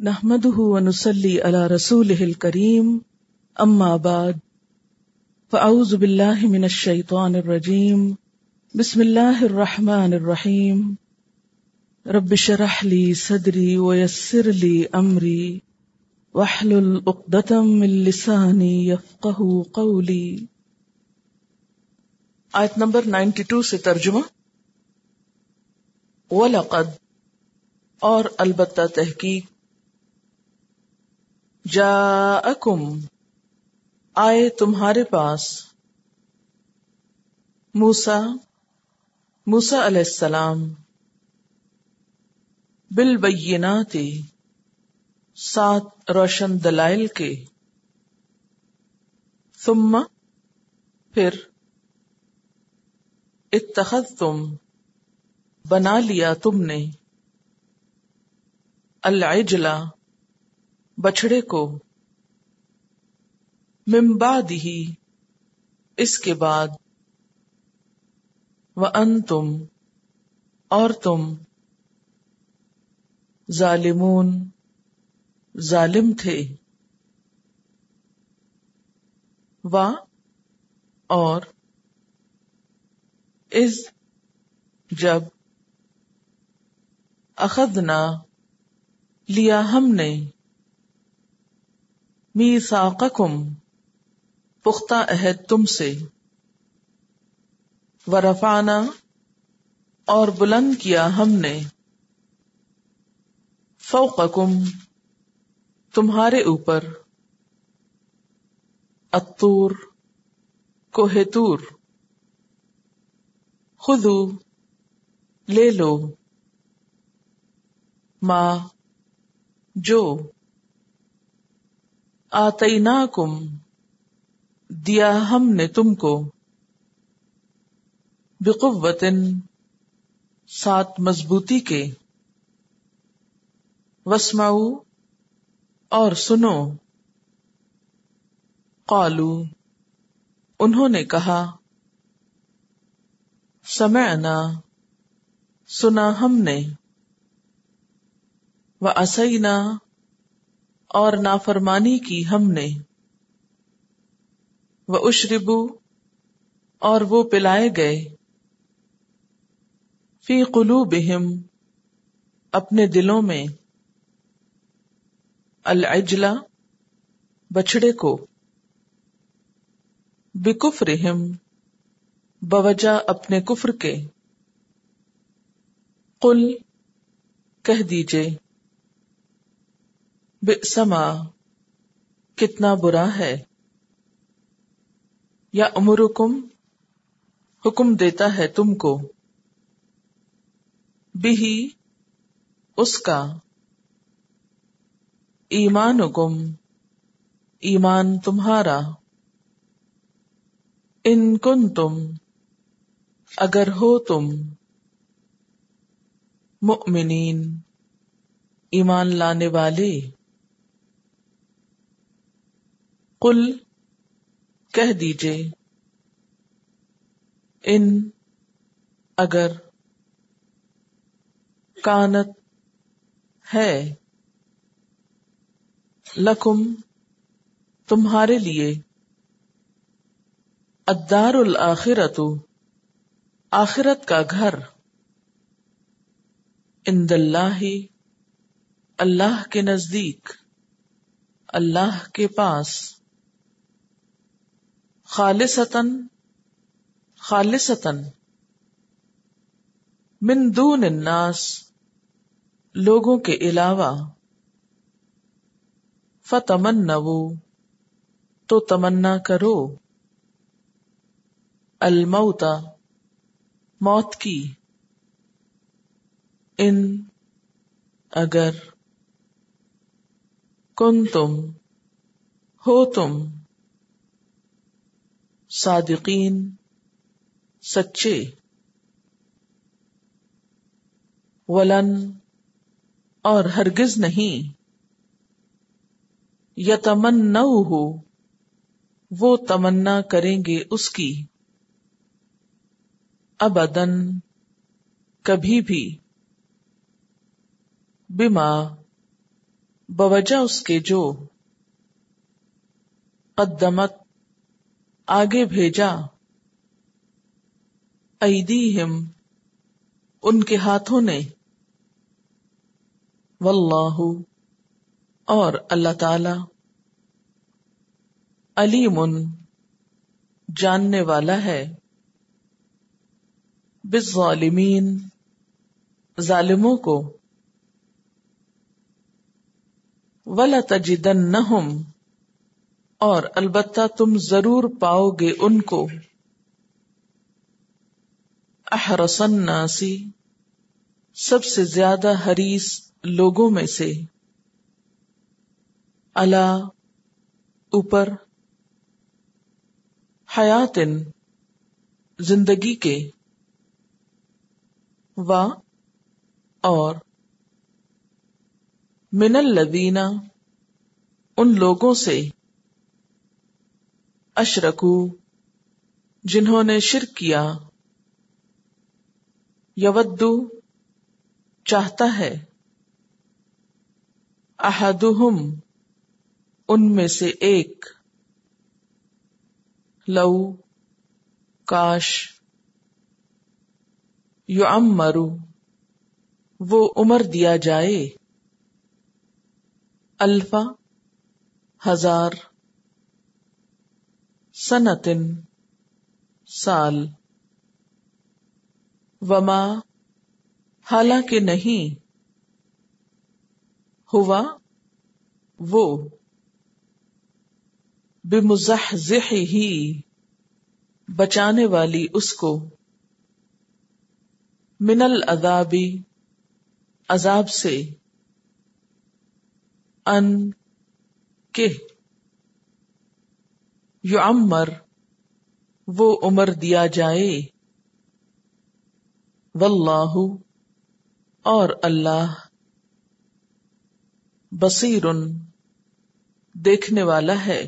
نحمده ونصلي على رسوله الكريم اما بعد فاعوذ بالله من الشيطان الرجيم بسم الله الرحمن الرحيم رب اشرح لي صدري ويسر لي امري واحلل عقدة من لساني يفقهوا قولي۔ آیت نمبر 92 سے ترجمہ۔ وَلَقَدْ اور البتہ تحقیق، جاءکم آئے تمہارے پاس، موسیٰ علیہ السلام، بالبینات سات روشن دلائل کے، ثم پھر، اتخذتم بنا لیا تم نے، العجلہ بچھڑے کو، من بعدہ اس کے بعد، وانتم اور تم، ظالمون ظالم تھے، اور اذ جب، اخذنا لیا ہم نے، میثاقکم پختہ عہد تم سے، ورفعنا اور بلند کیا ہم نے، فوقکم تمہارے اوپر، الطور کوہ طور، خذوا لے لو، ما جو، آتیناکم دیا ہم نے تم کو، بقوۃ ساتھ مضبوطی کے، واسمعوا اور سنو، قالوا انہوں نے کہا، سمعنا سنا ہم نے، وعصینا اور نافرمانی کی ہم نے، واشربوا اور وہ پلائے گئے، فی قلوبہم اپنے دلوں میں، العجلہ بچھڑے کو، بکفرہم بوجہ اپنے کفر کے، قل کہہ دیجئے، بئس ما کتنا برا ہے، یأمرکم حکم دیتا ہے تم کو، بہ اس کا، ایمانکم ایمان تمہارا، ان کنتم اگر ہو تم، مؤمنین ایمان لانے والے، قل کہہ دیجئے، ان اگر، کانت ہے، لکم تمہارے لیے، الدار الآخرۃ آخرت کا گھر، عند اللہ اللہ کے نزدیک، اللہ کے پاس، خالصتاً من دون الناس لوگوں کے علاوہ، فتمنوا تو تمنا کرو، الموت موت کی، ان اگر، کنتم ہو تم، صادقین سچے، ولن اور ہرگز نہیں، یتمنوہ وہ تمنا کریں گے اس کی، ابداً کبھی بھی، بما بوجہ اس کے جو قدمت آگے بھیجا ایدیہم ان کے ہاتھوں نے واللہ اور اللہ تعالی علیم جاننے والا ہے بالظالمین ظالموں کو وَلَتَجِدَنَّهُمْ اور البتہ تم ضرور پاؤ گے ان کو احرص الناس سب سے زیادہ حریص لوگوں میں سے علی اوپر حیاتن زندگی کے و اور من الذین ان لوگوں سے اشرکو جنہوں نے شرک کیا یودو چاہتا ہے احدہم ان میں سے ایک لو کاش یعمر وہ عمر دیا جائے الفا ہزار سنتن سال وما حالانکہ نہیں ہوا وہ بمزحزحہ بچانے والی اس کو من العذاب عذاب سے ان کہ یعمر وہ عمر دیا جائے واللہ اور اللہ بصیر دیکھنے والا ہے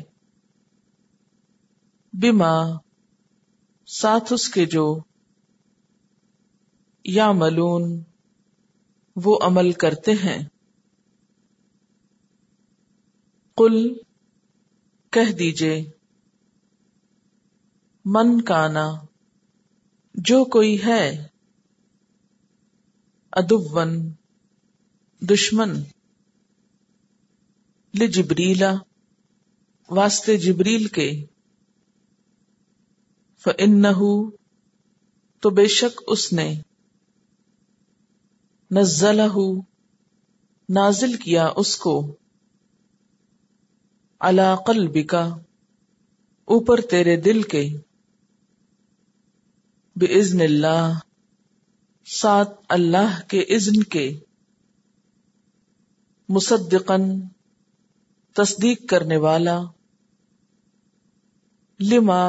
بما ساتھ اس کے جو یعملون وہ عمل کرتے ہیں قل کہہ دیجئے من کانا جو کوئی ہے عدوً دشمن لجبریل واسطے جبریل کے فإنہ تو بے شک اس نے نزلہ نازل کیا اس کو علی قلبک اوپر تیرے دل کے بإذن اللہ ساتھ اللہ کے اذن کے مصدقاً تصدیق کرنے والا لما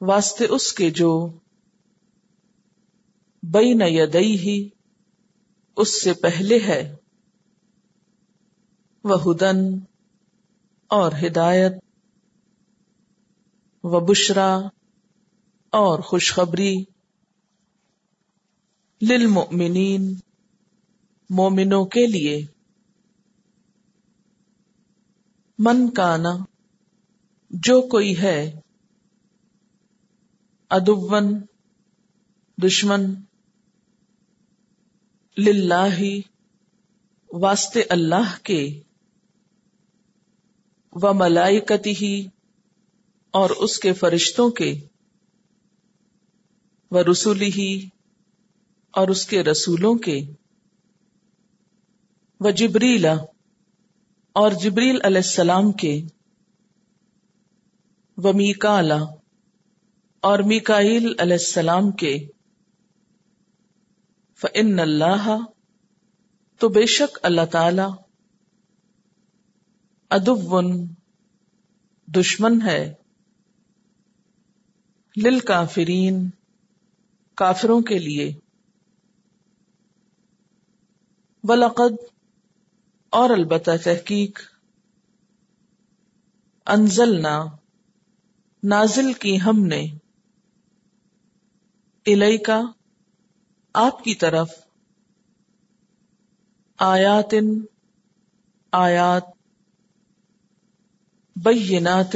واسطے اس کے جو بین یدیہ اس سے پہلے ہے وہدن اور ہدایت وبشرا اور خوشخبری للمؤمنین مومنوں کے لیے من کانا جو کوئی ہے عدوً دشمن للہ واسطے اللہ کے وملائکتہ اور اس کے فرشتوں کے ورسلہ اور اس کے رسولوں کے وجبریل اور جبریل علیہ السلام کے ومیکال اور میکائیل علیہ السلام کے فإن اللہ تو بے شک اللہ تعالی عدوٌ دشمن ہے للکافرین کافروں کے لیے وَلَقَدْ اور البتہ تحقیق انزلنا نازل کی ہم نے الیکا آپ کی طرف آیاتن آیات، بینات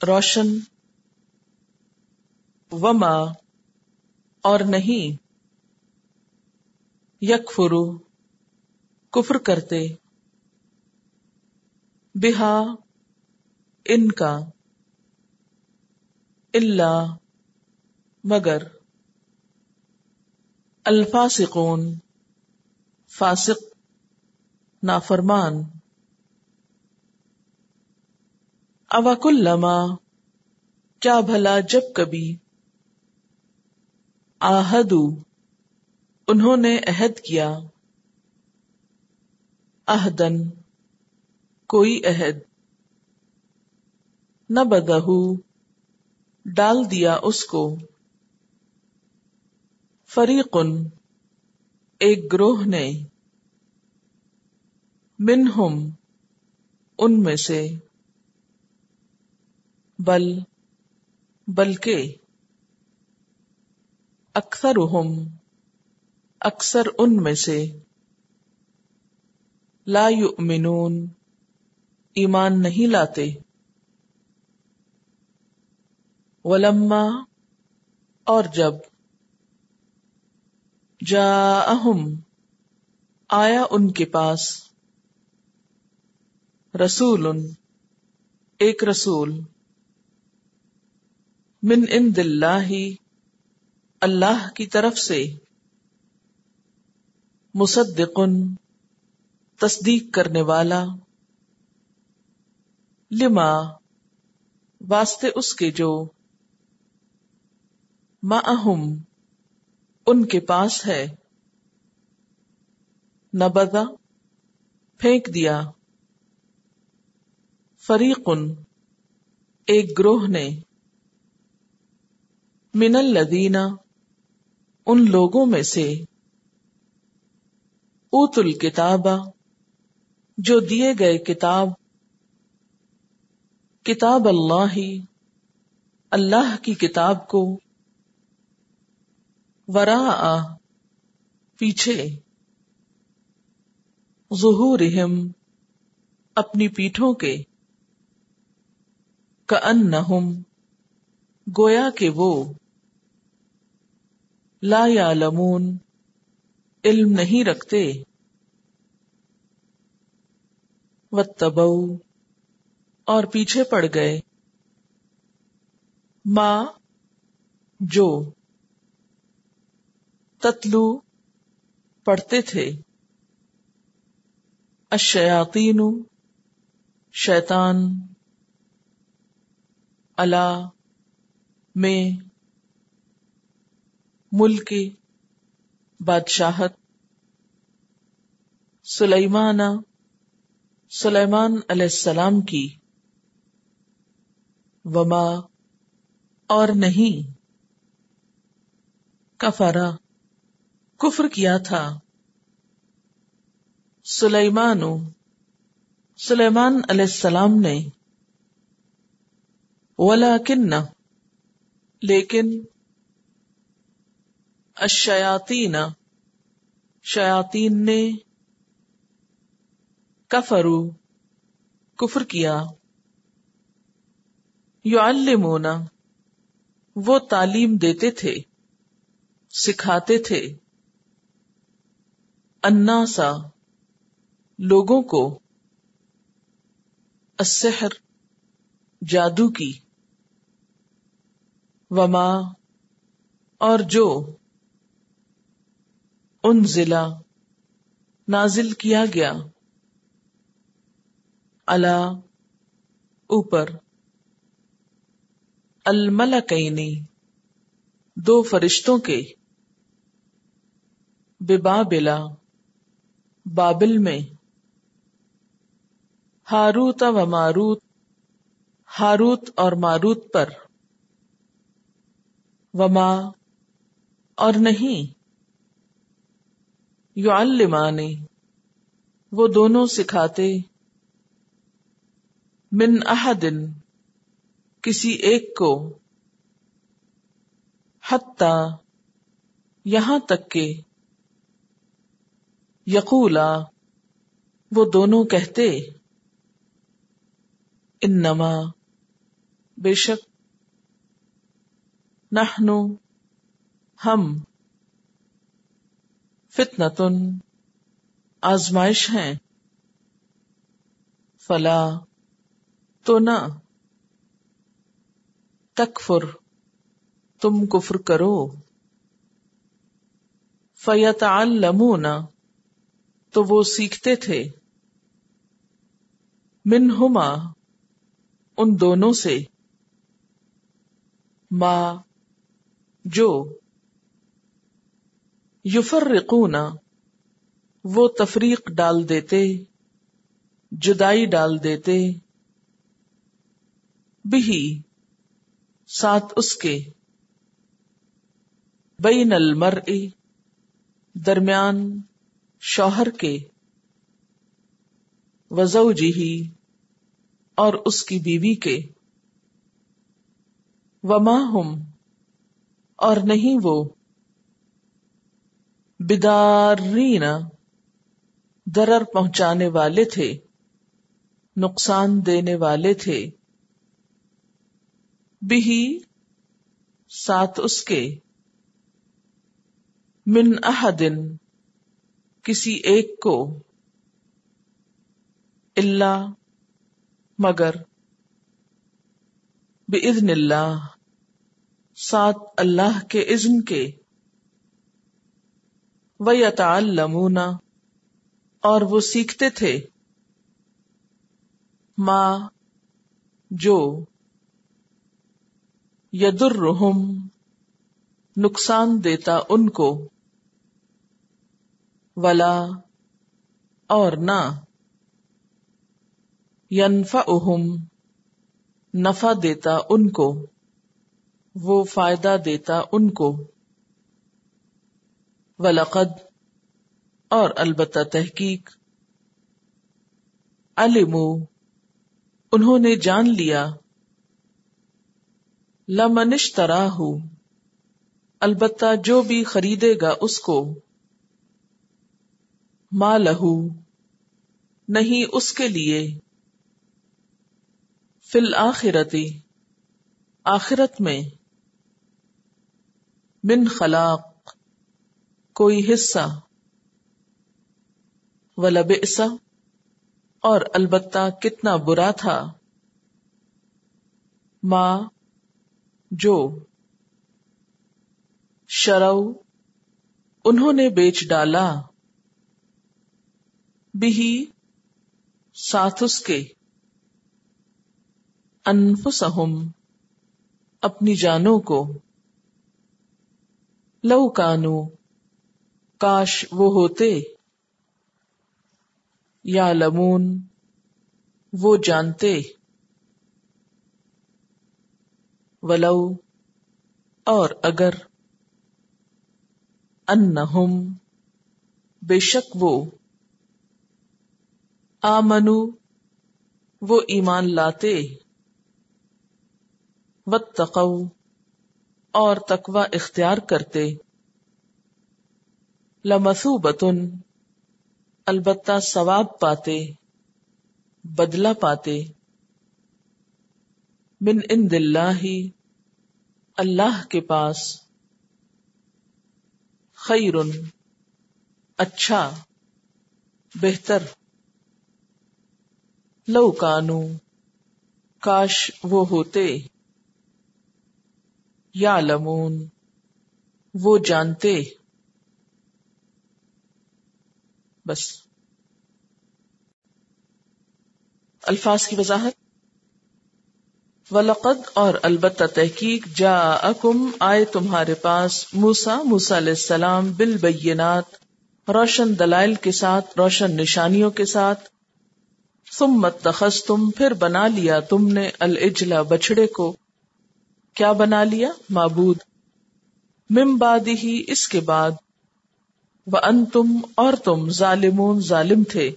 روشن، وما اور نہیں، یکفرو کفر کرتے، بہا ان کا، الا مگر، الفاسقون فاسق نافرمان، اوکلما کیا بھلا جب کبھی، آہدو انہوں نے عہد کیا، عہدن کوئی عہد، نبذہ ڈال دیا اس کو، فریقن ایک گروہ نے، منہم ان میں سے، بلکہ، اکثرہم اکثر ان میں سے، لا یؤمنون ایمان نہیں لاتے، ولما اور جب، جاءہم آیا ان کے پاس، رسول ایک رسول، من عند اللہ اللہ کی طرف سے، مصدق تصدیق کرنے والا، لما واسطے اس کے جو، معہم ان کے پاس ہے، نبذ پھینک دیا، فریقن ایک گروہ نے، من الذین ان لوگوں میں سے، اوتوا الکتاب جو دیے گئے کتاب، کتاب اللہ اللہ کی کتاب کو، وراء پیچھے، ظہورہم اپنی پیٹھوں کے، کأنہم گویا کہ وہ، لا یعلمون علم نہیں رکھتے، واتبعوا اور پیچھے پڑ گئے، ما جو، تتلو پڑھتے تھے، الشیاطین شیطان، علی میں، ملک بادشاہت، سلیمان سلیمان علیہ السلام کی، وما اور نہیں، کفرا کفر کیا تھا، سلیمان علیہ السلام نے، ولیکن لیکن، الشیاطین شیاطین نے، کفروا کفر کیا، یعلمون وہ تعلیم دیتے تھے، سکھاتے تھے، الناس لوگوں کو، السحر جادو کی، وما اور جو، انزلا نازل کیا گیا، علی اوپر، الملکین دو فرشتوں کے، ببابلا بابل میں، ہاروت و ماروت ہاروت اور ماروت پر، وما اور نہیں، یعلمان وہ دونوں سکھاتے، من احد کسی ایک کو، حتی یہاں تک کہ، یقولا وہ دونوں کہتے انما بے شک نحنو ہم فتنتن آزمائش ہیں فلا تو نہ تکفر تم کفر کرو فیتعلمون تو وہ سیکھتے تھے منہما ان دونوں سے ما جو یفرقون وہ تفریق ڈال دیتے جدائی ڈال دیتے بہی ساتھ اس کے بین المرء درمیان شوہر کے وزوجہ اور اس کی بیوی کے وما ہم اور نہیں وہ بدارین ضرر پہنچانے والے تھے نقصان دینے والے تھے بہی ساتھ اس کے من احدن کسی ایک کو الا مگر باذن اللہ ساتھ اللہ کے اذن کے ویتعلمون اور وہ سیکھتے تھے ما جو یضرہم نقصان دیتا ان کو ولا اور نہ ینفعہم نفع دیتا ان کو وہ فائدہ دیتا ان کو وَلَقَدْ اور البتہ تحقیق علموا انہوں نے جان لیا لَمَنِ اشْتَرَاهُ البتہ جو بھی خریدے گا اس کو مَا لَهُ نہیں اس کے لیے فی الآخرۃ آخرت میں من خلاق کوئی حصہ وَلَبِئْسَ اور البتہ کتنا برا تھا ما جو شرو انہوں نے بیچ ڈالا بہی ساتھ اس کے انفسہم اپنی جانوں کو لو کانو کاش وہ ہوتے یعلمون وہ جانتے ولو اور اگر انہم بے شک وہ آمنو وہ ایمان لاتے واتقوا اور تقوی اختیار کرتے لمثوبۃ البتہ ثواب پاتے بدلہ پاتے من عند اللہ اللہ کے پاس خیر اچھا بہتر لو کانو کاش وہ ہوتے یعلمون وہ جانتے بس الفاظ کی وضاحت وَلَقَدْ اور البتہ تحقیق جاءکم آئے تمہارے پاس موسیٰ علیہ السلام بالبینات روشن دلائل کے ساتھ روشن نشانیوں کے ساتھ ثم اتخذتم پھر بنا لیا تم نے العجل بچڑے کو کیا بنا لیا معبود من بعدہ اس کے بعد وانتم اور تم ظالمون ظالم تھے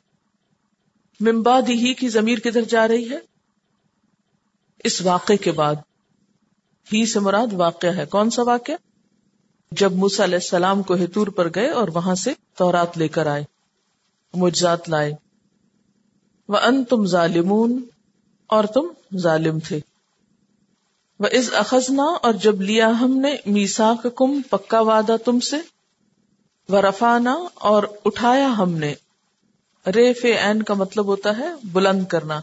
من بعدہ کی ضمیر کدھر جا رہی ہے اس واقعے کے بعد ہی سے مراد واقعہ ہے کون سا واقعہ جب موسیٰ علیہ السلام کو ہتور پر گئے اور وہاں سے تورات لے کر آئے معجزات لائے وَأَنْتُمْ ظَالِمُونَ اور تم ظالم تھے. وَإِذْ أَخَذْنَا اور جب لیا ہم نے مِيثَاقَكُمْ پکا وعدہ تم سے. وَرَفَعْنَا اور اٹھایا ہم نے. رفع عین کا مطلب ہوتا ہے بلند کرنا.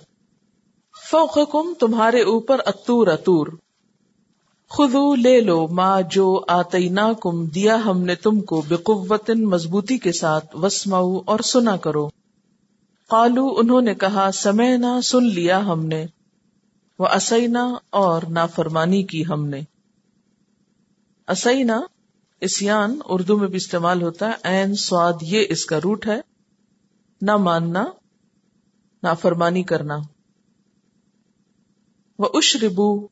فوقکم تمہارے اوپر الطور طور. خذوا لے لو ما جو آتیناکم دیا ہم نے تم کو بقوت مضبوطی کے ساتھ. واسمعوا اور سنا کرو. قالو انہوں نے کہا سمعنا سن لیا ہم نے. وعصینا اور نافرمانی کی ہم نے. عصینا عصیان اردو میں بھی استعمال ہوتا ہے. عین صاد یہ اس کا روٹ ہے. نہ ماننا نافرمانی کرنا. وَأُشْرِبُوا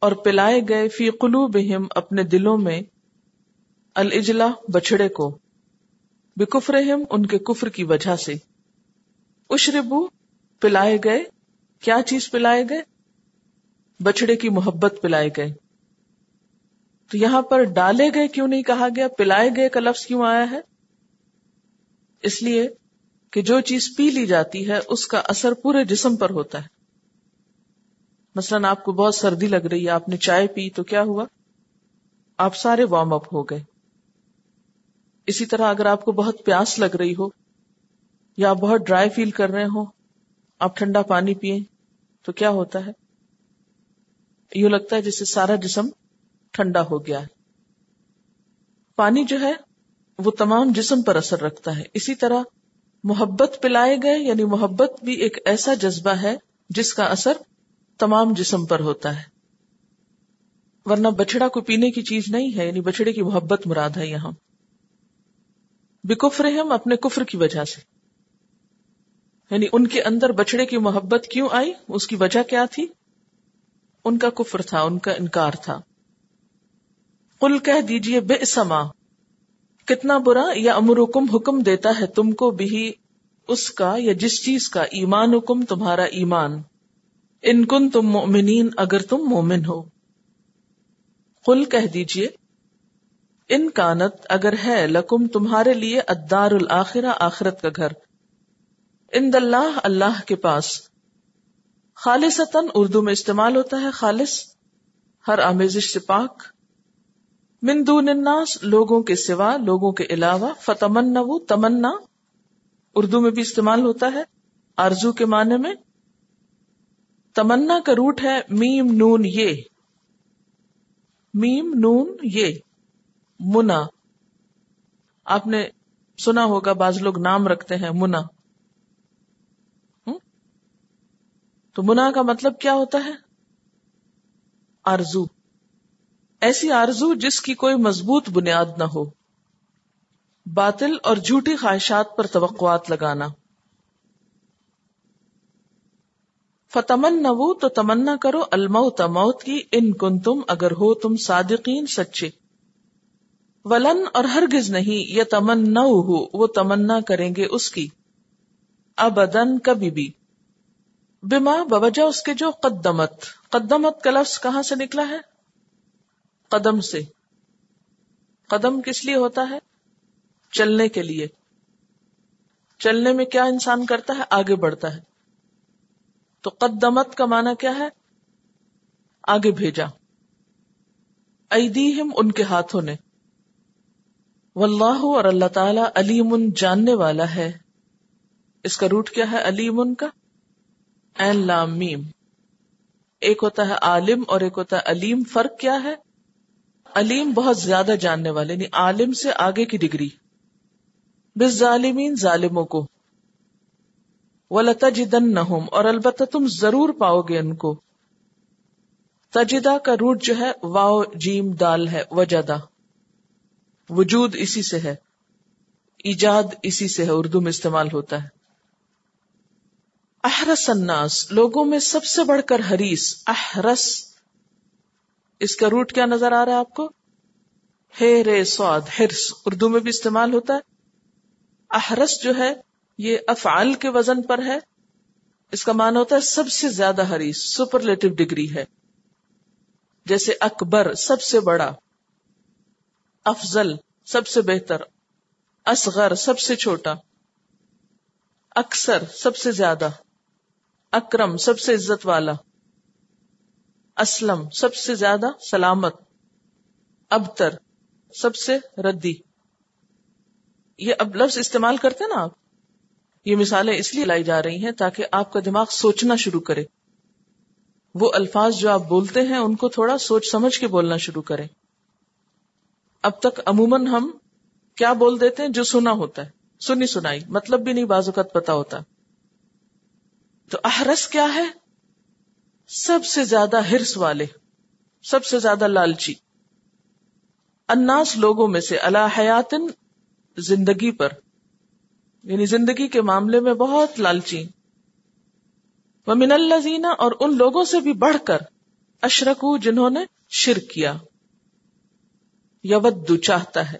اور پلائے گئے فی قلوبہم اپنے دلوں میں العجلہ بچڑے کو. بکفرہم ان کے کفر کی وجہ سے. اشربوا پلائے گئے. کیا چیز پلائے گئے؟ بچڑے کی محبت پلائے گئے. تو یہاں پر ڈالے گئے کیوں نہیں کہا گیا؟ پلائے گئے کا لفظ کیوں آیا ہے؟ اس لیے کہ جو چیز پی لی جاتی ہے اس کا اثر پورے جسم پر ہوتا ہے. مثلا آپ کو بہت سردی لگ رہی ہے، آپ نے چائے پی تو کیا ہوا؟ آپ سارے وارم اپ ہو گئے. اسی طرح اگر آپ کو بہت پیاس لگ رہی ہو یا آپ بہت ڈرائی فیل کر رہے ہو، آپ ٹھنڈا پانی پیئیں تو کیا ہوتا ہے؟ یوں لگتا ہے جیسے سارا جسم ٹھنڈا ہو گیا ہے. پانی جو ہے وہ تمام جسم پر اثر رکھتا ہے. اسی طرح محبت پلائے گئے، یعنی محبت بھی ایک ایسا جذبہ ہے جس کا اثر تمام جسم پر ہوتا ہے. ورنہ بچڑا کو پینے کی چیز نہیں ہے، یعنی بچڑے کی محبت مراد ہے یہاں. بکفرہم اپنے کفر کی وجہ سے، یعنی ان کے اندر بچڑے کی محبت کیوں آئی؟ اس کی وجہ کیا تھی؟ ان کا کفر تھا، ان کا انکار تھا. قل کہہ دیجئے بئس ما کتنا برا، یا امرکم حکم دیتا ہے تم کو بھی اس کا یا جس چیز کا، ایمانکم تمہارا ایمان، ان کنتم مؤمنین اگر تم مومن ہو. قل کہہ دیجئے ان کانت اگر ہے لکم تمہارے لیے الدار الآخرہ آخرت کا گھر، عند اللہ اللہ کے پاس. خالصتاً اردو میں استعمال ہوتا ہے خالص، ہر آمیزش سے پاک. من دون الناس لوگوں کے سوا، لوگوں کے علاوہ. فتمنوا تمنا اردو میں بھی استعمال ہوتا ہے آرزو کے معنی میں. تمنا کا روٹ ہے میم نون یہ، میم نون یہ منا. آپ نے سنا ہوگا بعض لوگ نام رکھتے ہیں منا. تو منا کا مطلب کیا ہوتا ہے؟ آرزو. ایسی آرزو جس کی کوئی مضبوط بنیاد نہ ہو، باطل اور جھوٹی خواہشات پر توقعات لگانا. فتمنوا تو تمنا کرو الموت موت کی، ان کنتم اگر ہو تم صادقین سچے. ولن اور ہرگز نہیں یتمنوہ وہ تمنا کریں گے اس کی، ابدن کبھی بھی. بما بوجہ اس کے جو قدمت، قدمت کا لفظ کہاں سے نکلا ہے؟ قدم سے. قدم کس لیے ہوتا ہے؟ چلنے کے لیے. چلنے میں کیا انسان کرتا ہے؟ آگے بڑھتا ہے. تو قدمت کا معنی کیا ہے؟ آگے بھیجا. ایدیہم ان کے ہاتھوں نے. واللہ اور اللہ تعالی علیم جاننے والا ہے. اس کا روٹ کیا ہے علیم کا؟ عین لام میم. ایک ہوتا ہے عالم اور ایک ہوتا ہے علیم. فرق کیا ہے؟ علیم بہت زیادہ جاننے والے، یعنی عالم سے آگے کی ڈگری. بالظالمین ظالموں کو. وَلَتَجِدَنَّهُمْ اور البتہ تم ضرور پاؤ گے ان کو. تجدہ کا روٹ جو ہے واو جیم دال ہے، وجدہ. وجود اسی سے ہے، ایجاد اسی سے ہے، اردو میں استعمال ہوتا ہے. احرس الناس لوگوں میں سب سے بڑھ کر حریص. احرس اس کا روٹ کیا نظر آ رہا ہے آپ کو؟ ہے رے صاد حرص. اردو میں بھی استعمال ہوتا ہے. احرس جو ہے یہ افعال کے وزن پر ہے. اس کا معنی ہوتا ہے سب سے زیادہ حریص، سپرلیٹو ڈگری ہے. جیسے اکبر سب سے بڑا، افضل سب سے بہتر، اصغر سب سے چھوٹا، اکثر سب سے زیادہ. اکرم سب سے عزت والا، اسلم سب سے زیادہ سلامت، ابتر سب سے ردی. یہ اب لفظ استعمال کرتے نا آپ، یہ مثالیں اس لیے لائی جا رہی ہیں تاکہ آپ کا دماغ سوچنا شروع کرے. وہ الفاظ جو آپ بولتے ہیں ان کو تھوڑا سوچ سمجھ کے بولنا شروع کریں. اب تک عموماً ہم کیا بول دیتے ہیں جو سنا ہوتا ہے، سنی سنائی، مطلب بھی نہیں بعض اوقات پتا ہوتا. تو احرس کیا ہے؟ سب سے زیادہ حرص والے، سب سے زیادہ لالچی. الناس لوگوں میں سے، علی حیاتن زندگی پر، یعنی زندگی کے معاملے میں بہت لالچی. ومن الذین اور ان لوگوں سے بھی بڑھ کر، اشرکو جنہوں نے شرک کیا. یود چاہتا ہے،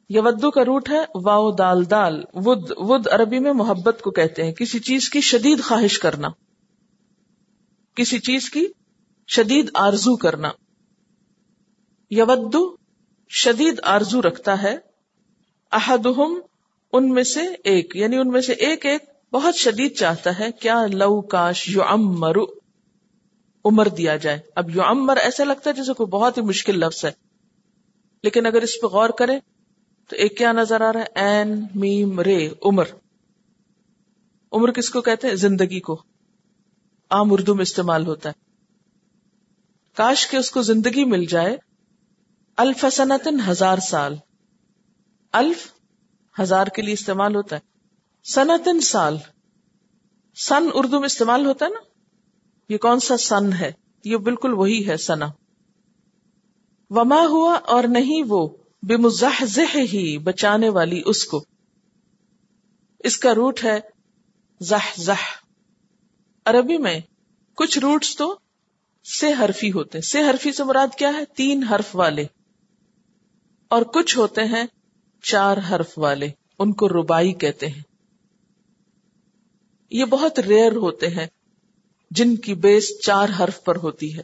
یودو کا روٹ ہے واو دال دال. ود، ود عربی میں محبت کو کہتے ہیں، کسی چیز کی شدید خواہش کرنا، کسی چیز کی شدید آرزو کرنا. یودو شدید آرزو رکھتا ہے، احدہم ان میں سے ایک، یعنی ان میں سے ایک بہت شدید چاہتا ہے کیا، لو کاش یعمر عمر دیا جائے. اب یعمر ایسا لگتا ہے جیسے کوئی بہت ہی مشکل لفظ ہے، لیکن اگر اس پہ غور کریں تو ایک کیا نظر آ رہا ہے، این میم رے، عمر. عمر کس کو کہتے ہیں؟ زندگی کو. عام اردو میں استعمال ہوتا ہے. کاش کہ اس کو زندگی مل جائے. الف سنتن 1000 سال. الف 1000 کے لیے استعمال ہوتا ہے، سنتن سال. سن اردو میں استعمال ہوتا ہے نا، یہ کون سا سن ہے؟ یہ بالکل وہی ہے سنا. وما ہوا اور نہیں وہ، بمزحزح ہی بچانے والی اس کو. اس کا روٹ ہے زحزح. عربی میں کچھ روٹس تو سے حرفی ہوتے ہیں. سے حرفی سے مراد کیا ہے؟ 3 حرف والے. اور کچھ ہوتے ہیں 4 حرف والے، ان کو رباعی کہتے ہیں. یہ بہت ریئر ہوتے ہیں جن کی بیس 4 حرف پر ہوتی ہے.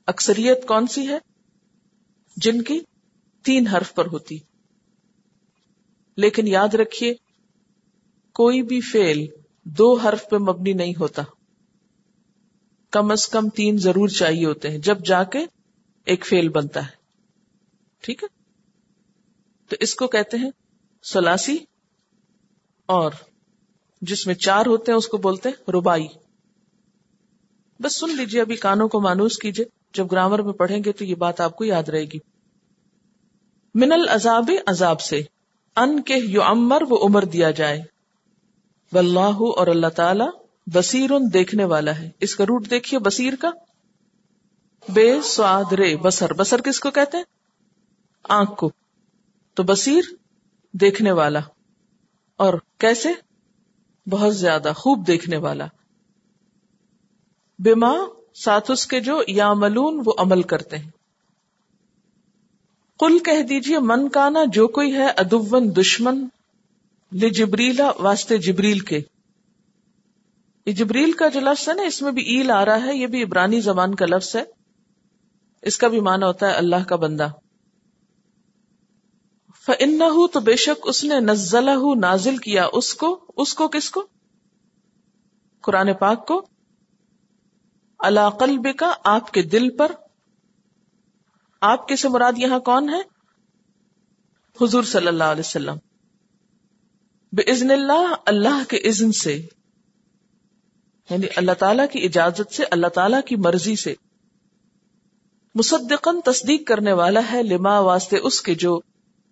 اکثریت کون سی ہے؟ جن کی 3 حرف پر ہوتی. لیکن یاد رکھیے کوئی بھی فعل 2 حرف پہ مبنی نہیں ہوتا، کم از کم 3 ضرور چاہیے ہوتے ہیں جب جا کے ایک فعل بنتا ہے. ٹھیک ہے، تو اس کو کہتے ہیں ثلاثی، اور جس میں 4 ہوتے ہیں اس کو بولتے ہیں رباعی. بس سن لیجئے، ابھی کانوں کو مانوس کیجئے، جب گرامر میں پڑھیں گے تو یہ بات آپ کو یاد رہے گی. من العذاب عذاب سے، ان کے یعمر وہ عمر دیا جائے. واللہ اور اللہ تعالی بصیر دیکھنے والا ہے. اس کا روٹ دیکھیے بصیر کا، بے سواد رے بصر. بصر کس کو کہتے ہیں؟ آنکھ کو. تو بصیر دیکھنے والا، اور کیسے؟ بہت زیادہ خوب دیکھنے والا. بما ساتھ اس کے جو یعملون وہ عمل کرتے ہیں. قل کہہ دیجئے، من کانا جو کوئی ہے، عدوًا دشمن، لجبریل واسطے جبریل کے. یہ جبریل کا جو لفظ ہے نا، اس میں بھی ایل آ رہا ہے، یہ بھی عبرانی زبان کا لفظ ہے. اس کا بھی معنی ہوتا ہے اللہ کا بندہ. فَإِنَّهُ تو بے شک اس نے، نزلہ نازل کیا اس کو کس کو؟ قرآن پاک کو. علی قلبک آپ کے دل پر. آپ کے سے مراد یہاں کون ہے؟ حضور صلی اللہ علیہ وسلم. بِإِذْنِ اللہ اللہ کے اذن سے، یعنی اللہ تعالیٰ کی اجازت سے، اللہ تعالیٰ کی مرضی سے. مصدقاً تصدیق کرنے والا ہے، لما واسطے اس کے جو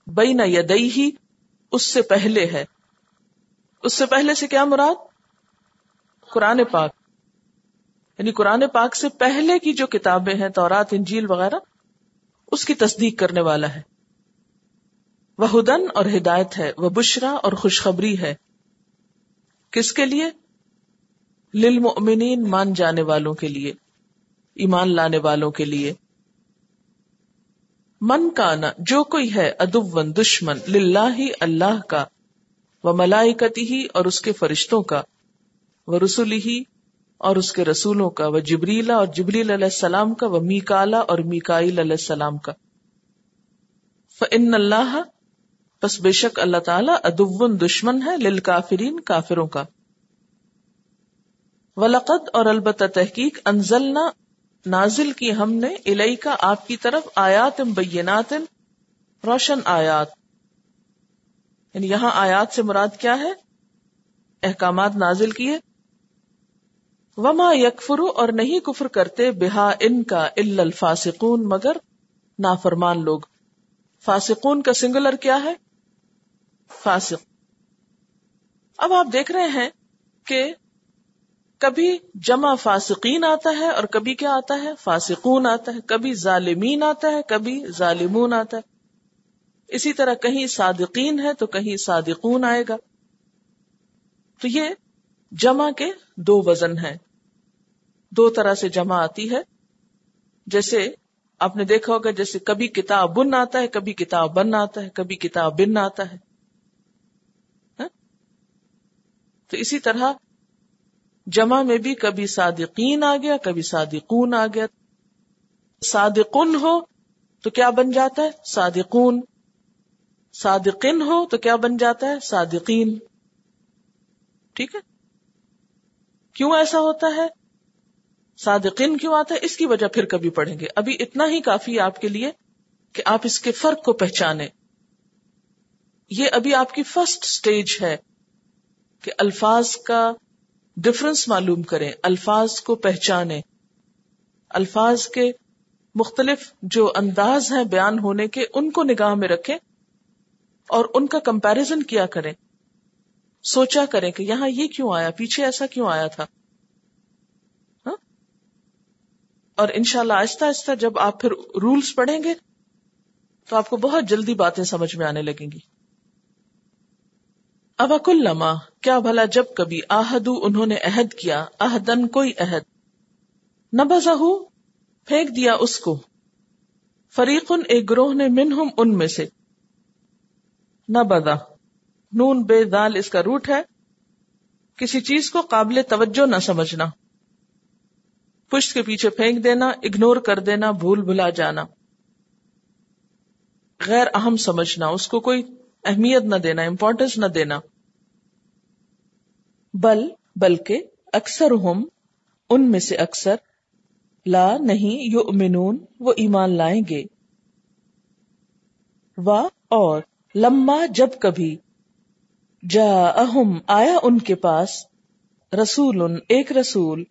بین یدیہ اس سے پہلے ہے. اس سے پہلے سے کیا مراد؟ قرآن پاک، یعنی قرآن پاک سے پہلے کی جو کتابیں ہیں، تورات، انجیل وغیرہ، اس کی تصدیق کرنے والا ہے. وہدن اور ہدایت ہے، وبشرا اور خوشخبری ہے. کس کے لیے؟ للمؤمنین مان جانے والوں کے لیے، ایمان لانے والوں کے لیے. من کانا جو کوئی ہے، عدوًا دشمن، للہ اللہ کا، وملائکتہ اور اس کے فرشتوں کا، ورسلہ اور اس کے رسولوں کا، وجبریل اور جبریل علیہ السلام کا، ومیکالا اور میکائیل علیہ السلام کا. فإن اللہ پس بے شک اللہ تعالی عدوً دشمن ہے، للکافرین کافروں کا. وَلَقَدْ اور البتہ تحقیق انزلنا نازل کی ہم نے الیکا آپ کی طرف آیات بینات روشن آیات. یعنی یہاں آیات سے مراد کیا ہے؟ احکامات نازل کیے. وما یکفر اور نہیں کفر کرتے بہا ان کا الا الفاسقون مگر نافرمان لوگ. فاسقون کا سنگولر کیا ہے؟ فاسق. اب آپ دیکھ رہے ہیں کہ کبھی جمع فاسقین آتا ہے اور کبھی کیا آتا ہے؟ فاسقون آتا ہے. کبھی ظالمین آتا ہے، کبھی ظالمون آتا ہے. اسی طرح کہیں صادقین ہے تو کہیں صادقون آئے گا. تو یہ جمع کے دو وزن ہیں، دو طرح سے جمع آتی ہے. جیسے آپ نے دیکھا ہوگا، جیسے کبھی کتاب بن آتا ہے، کبھی کتاب بن آتا ہے، کبھی کتاب بن آتا ہے. تو اسی طرح جمع میں بھی کبھی صادقین آ گیا، کبھی صادقون آ گیا. صادقن ہو تو کیا بن جاتا ہے؟ صادقون. صادقین ہو تو کیا بن جاتا ہے؟ صادقین. ٹھیک ہے. کیوں ایسا ہوتا ہے؟ صادقین کیوں آتا ہے؟ اس کی وجہ پھر کبھی پڑھیں گے. ابھی اتنا ہی کافی آپ کے لیے کہ آپ اس کے فرق کو پہچانیں. یہ ابھی آپ کی فرسٹ سٹیج ہے کہ الفاظ کا ڈفرنس معلوم کریں، الفاظ کو پہچانیں، الفاظ کے مختلف جو انداز ہیں بیان ہونے کے ان کو نگاہ میں رکھیں اور ان کا کمپیریزن کیا کریں. سوچا کریں کہ یہاں یہ کیوں آیا، پیچھے ایسا کیوں آیا تھا. اور انشاءاللہ آہستہ آہستہ جب آپ پھر رولز پڑھیں گے تو آپ کو بہت جلدی باتیں سمجھ میں آنے لگیں گی. اوَكُلَّمَا کیا بھلا جب کبھی آہدو انہوں نے عہد کیا، عہدن کوئی عہد، نبذہ پھینک دیا اس کو، فریقن ایک گروہ نے، منہم ان میں سے. نبذہ نون بے دال اس کا روٹ ہے. کسی چیز کو قابل توجہ نہ سمجھنا، پشت کے پیچھے پھینک دینا، اگنور کر دینا، بھول بھلا جانا، غیر اہم سمجھنا، اس کو کوئی اہمیت نہ دینا، امپورٹنس نہ دینا. بلکہ اکثرہم ان میں سے اکثر، لا نہیں، یؤمنون وہ ایمان لائیں گے. اور لما جب کبھی، جاءہم آیا ان کے پاس، رسول ایک رسول،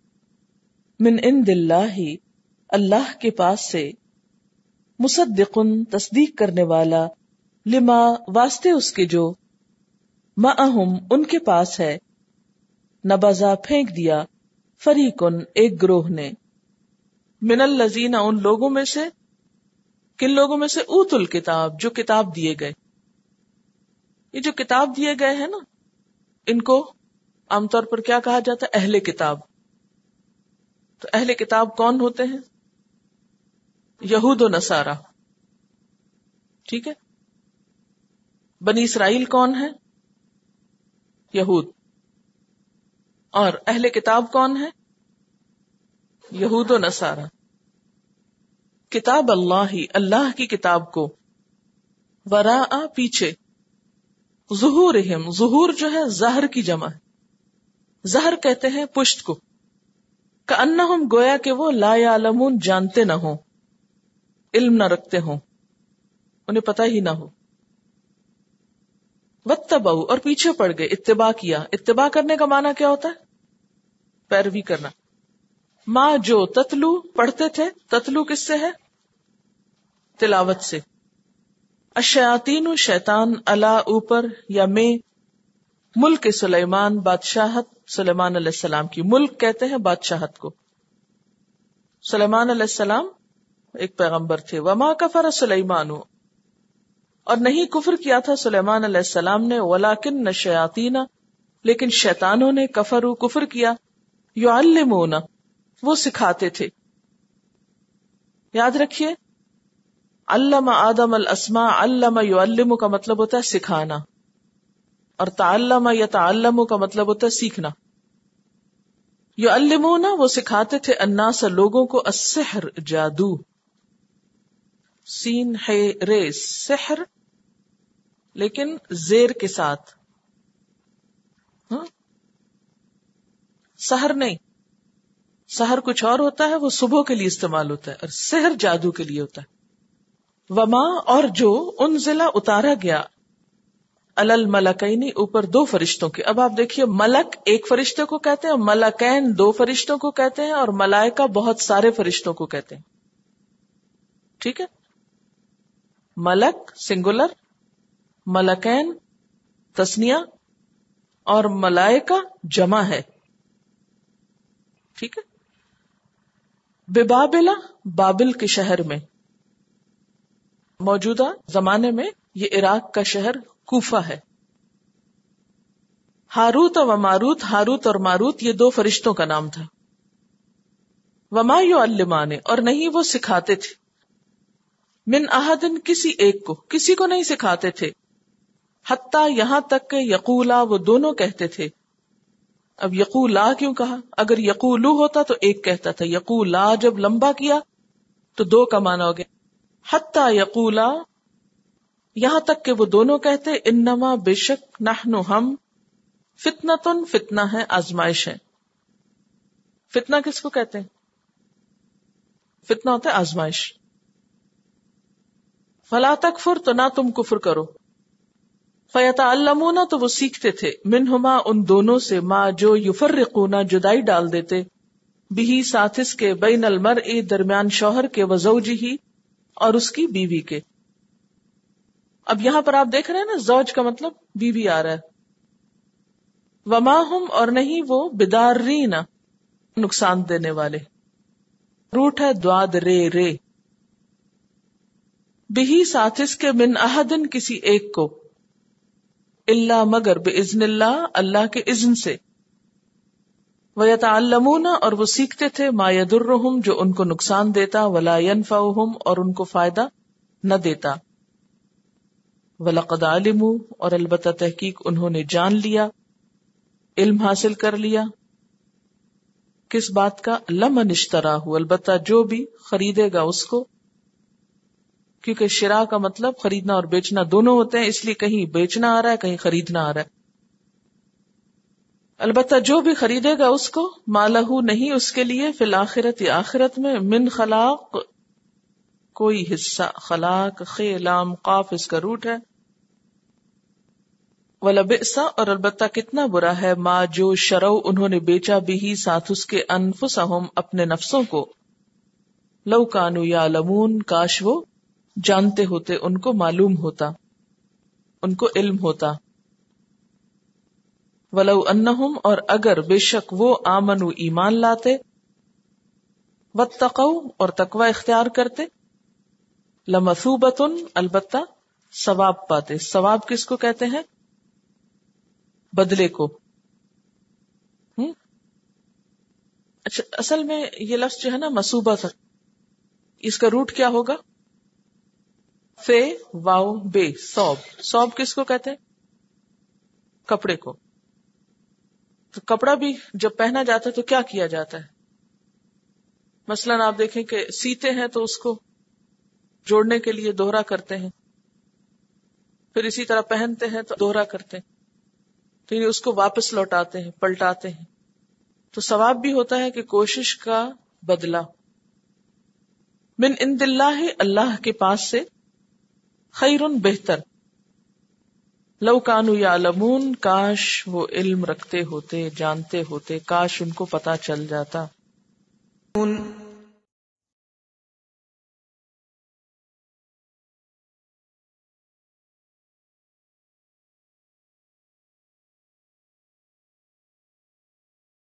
من عند اللہ اللہ کے پاس سے، مصدق تصدیق کرنے والا، لما واسطے اس کے جو، معہم ان کے پاس ہے، نبذا پھینک دیا، فریقن ایک گروہ نے، من الذین ان لوگوں میں سے، کن لوگوں میں سے، اوت الکتاب جو کتاب دیے گئے. یہ جو کتاب دیے گئے ہیں نا، ان کو عام طور پر کیا کہا جاتا ہے؟ اہل کتاب. تو اہل کتاب کون ہوتے ہیں؟ یہود و نصارہ. ٹھیک ہے. بنی اسرائیل کون ہے؟ یہود. اور اہل کتاب کون ہے؟ یہود و نصارہ. کتاب اللہ اللہ کی کتاب کو، وراء پیچھے، ظہورہم ظہور جو ہے ظہر کی جمع ہے، ظہر کہتے ہیں پشت کو. کأنہم گویا کہ وہ لا یعلمون جانتے نہ ہوں، علم نہ رکھتے ہوں، انہیں پتہ ہی نہ ہو. واتبعوا اور پیچھے پڑ گئے، اتباع کیا. اتباع کرنے کا معنی کیا ہوتا ہے؟ پیروی کرنا. ما جو تتلو پڑھتے تھے، تتلو کس سے ہے؟ تلاوت سے. الشیاطین شیطان، علا اوپر، یا میں، ملک سلیمان بادشاہت سلیمان علیہ السلام کی. ملک کہتے ہیں بادشاہت کو. سلیمان علیہ السلام ایک پیغمبر تھے. وما کفر سلیمان اور نہیں کفر کیا تھا سلیمان علیہ السلام نے، ولیکن الشیاطین لیکن شیطانوں نے، کفروا کفر کیا، یعلمون وہ سکھاتے تھے. یاد رکھیے، علم آدم الاسماء، علم یعلم کا مطلب ہوتا ہے سکھانا، اور تعلم یتعلم کا مطلب ہوتا ہے سیکھنا. یعلمون وہ سکھاتے تھے، الناس لوگوں کو، السحر جادو، سین ہے رے سحر لیکن زیر کے ساتھ، سحر نہیں. سحر کچھ اور ہوتا ہے، وہ صبح کے لیے استعمال ہوتا ہے، اور سحر جادو کے لیے ہوتا ہے۔ وما اور جو انزلہ اتارا گیا علی الملکین اوپر دو فرشتوں کے۔ اب آپ دیکھیے، ملک ایک فرشتے کو کہتے ہیں، ملکین دو فرشتوں کو کہتے ہیں، اور ملائکہ بہت سارے فرشتوں کو کہتے ہیں، ٹھیک ہے؟ ملک سنگولر، ملکین تسنیہ، اور ملائکہ جمع ہے، ٹھیک ہے؟ ببابلا بابل کے شہر میں، موجودہ زمانے میں یہ عراق کا شہر کوفہ ہے۔ ہاروت و ماروت، ہاروت اور ماروت یہ دو فرشتوں کا نام تھا۔ وما یعلمان، اور نہیں وہ سکھاتے تھے، من احدن کسی ایک کو، کسی کو نہیں سکھاتے تھے، حتی یہاں تک کہ یقولا وہ دونوں کہتے تھے۔ اب یقولا کیوں کہا؟ اگر یقولو ہوتا تو ایک کہتا تھا، یقولا جب لمبا کیا تو دو کا معنی ہو گیا۔ حتی یقولا یہاں تک کہ وہ دونوں کہتے، انما بے شک نحن ہم فتنتن فتنہ ہے، آزمائش ہے۔ فتنہ کس کو کہتے ہیں؟ فتنہ ہوتا ہے آزمائش۔ فلا تکفر تو نہ تم کفر کرو، فیتعلمون تو وہ سیکھتے تھے، منہما ان دونوں سے، ما جو یفرقون جدائی ڈال دیتے، بہی ساتھ اس کے، بین المرء درمیان شوہر کے، وزوجہ اور اس کی بیوی کے۔ اب یہاں پر آپ دیکھ رہے ہیں نا، زوج کا مطلب بیوی آ رہا ہے۔ وما ہم اور نہیں وہ، بدارین نقصان دینے والے، روٹ ہے دواد رے رے، بہی ساتھ اس کے، من احدن کسی ایک کو، الا مگر، باذن اللہ اللہ کے اذن سے، ویتعلمون اور وہ سیکھتے تھے، ما یضرہم جو ان کو نقصان دیتا، ولا ینفعہم اور ان کو فائدہ نہ دیتا، وَلَقَدْ عَلِمُوا اور البتہ تحقیق انہوں نے جان لیا، علم حاصل کر لیا، کس بات کا؟ لمن اشتراہ، البتہ جو بھی خریدے گا اس کو، کیونکہ شراء کا مطلب خریدنا اور بیچنا دونوں ہوتے ہیں، اس لیے کہیں بیچنا آ رہا ہے کہیں خریدنا آ رہا ہے۔ البتہ جو بھی خریدے گا اس کو، مالہ نہیں اس کے لیے، فی الآخرت آخرت میں، من خلاق کوئی حصہ، خلاق خے لام قاف اس کا روٹ ہے، وَلَبِئْسَ اور البتہ کتنا برا ہے، ما جو شرو انہوں نے بیچا، بھی ساتھ اس کے، انفسہم اپنے نفسوں کو، لو کانوا یعلمون کاش وہ جانتے ہوتے، ان کو معلوم ہوتا، ان کو علم ہوتا، ولو انہم اور اگر بے شک وہ، آمنوا ایمان لاتے، واتقوا اور تقوی اختیار کرتے، لمثوبۃ البتہ ثواب پاتے۔ ثواب کس کو کہتے ہیں؟ بدلے کو۔ اچھا، اصل میں یہ لفظ جو ہے نا مثوبہ تھا، اس کا روٹ کیا ہوگا؟ فے واو بے، ثوب۔ ثوب کس کو کہتے ہیں؟ کپڑے کو۔ تو کپڑا بھی جب پہنا جاتا ہے تو کیا کیا جاتا ہے؟ مثلاً آپ دیکھیں کہ سیتے ہیں تو اس کو جوڑنے کے لیے دوہرا کرتے ہیں، پھر اسی طرح پہنتے ہیں تو دوہرا کرتے ہیں، تو یہ اس کو واپس لوٹاتے ہیں، پلٹاتے ہیں۔ تو ثواب بھی ہوتا ہے کہ کوشش کا بدلہ، من عند اللہ اللہ کے پاس سے، خیر بہتر، لو کانوا یعلمون کاش وہ علم رکھتے ہوتے، جانتے ہوتے، کاش ان کو پتا چل جاتا۔